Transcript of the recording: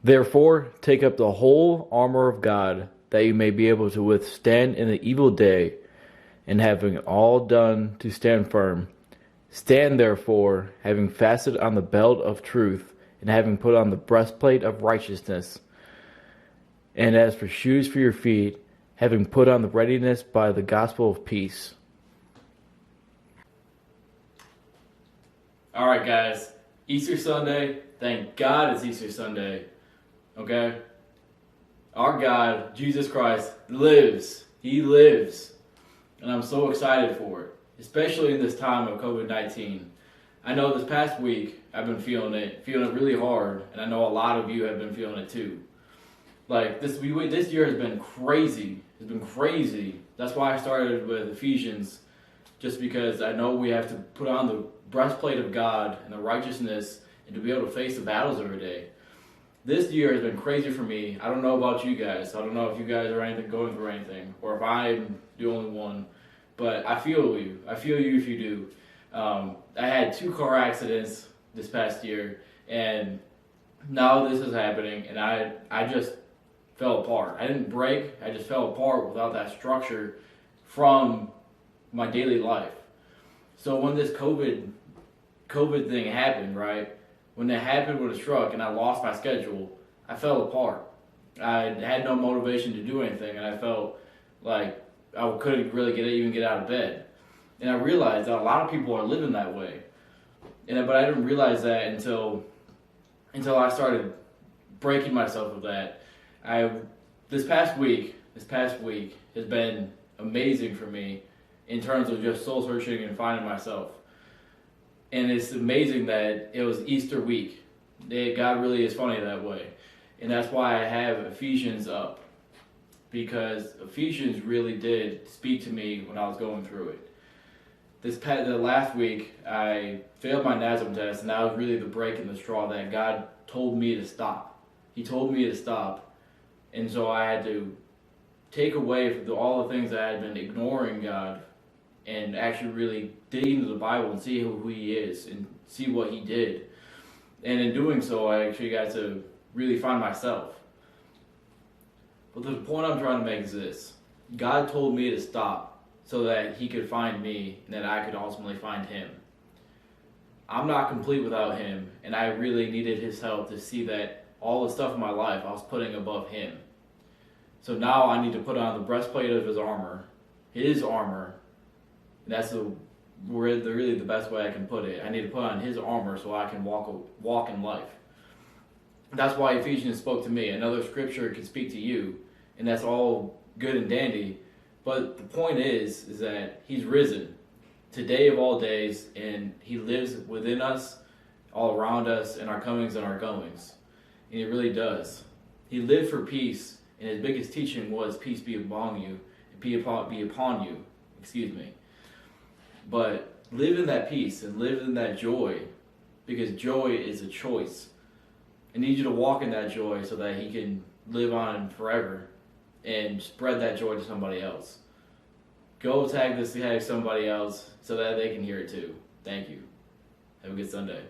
Therefore, take up the whole armor of God, that you may be able to withstand in the evil day, and having all done to stand firm. Stand therefore, having fastened on the belt of truth, and having put on the breastplate of righteousness. And as for shoes for your feet, having put on the readiness by the gospel of peace. All right, guys. Easter Sunday. Thank God it's Easter Sunday. Okay? Our God, Jesus Christ, lives. He lives. And I'm so excited for it, especially in this time of COVID-19. I know this past week I've been feeling it really hard, and I know a lot of you have been feeling it too. Like this year has been crazy. It's been crazy. That's why I started with Ephesians, just because I know we have to put on the breastplate of God and the righteousness, and to be able to face the battles every day. This year has been crazy for me. I don't know about you guys. I don't know if you guys are going through anything, or if I'm the only one. But I feel you. I feel you if you do. I had 2 car accidents this past year, and now this is happening, and I just fell apart. I didn't break. I just fell apart without that structure from my daily life. So when this COVID thing happened, right? When it happened, when it struck, and I lost my schedule, I fell apart. I had no motivation to do anything, and I felt like I couldn't really even get out of bed. And I realized that a lot of people are living that way. But I didn't realize that until I started breaking myself of that. This past week has been amazing for me in terms of just soul searching and finding myself. And it's amazing that it was Easter week. God really is funny that way. And that's why I have Ephesians up. Because Ephesians really did speak to me when I was going through it. The last week, I failed my NASM test, and that was really the break in the straw that God told me to stop. He told me to stop. And so I had to take away all the things that I had been ignoring God, and actually really dig into the Bible and see who He is and see what He did. And in doing so, I actually got to really find myself. But the point I'm trying to make is this. God told me to stop so that He could find me and that I could ultimately find Him. I'm not complete without Him, and I really needed His help to see that all the stuff in my life I was putting above Him. So now I need to put on the breastplate of His armor, and that's really the best way I can put it. I need to put on His armor so I can walk in life. That's why Ephesians spoke to me. Another scripture can speak to you, and that's all good and dandy. But the point is that He's risen today of all days, and He lives within us, all around us, in our comings and our goings. And He really does. He lived for peace, and His biggest teaching was peace be upon you, be upon you. But live in that peace and live in that joy, because joy is a choice. I need you to walk in that joy so that He can live on forever and spread that joy to somebody else. Go tag somebody else so that they can hear it too. Thank you. Have a good Sunday.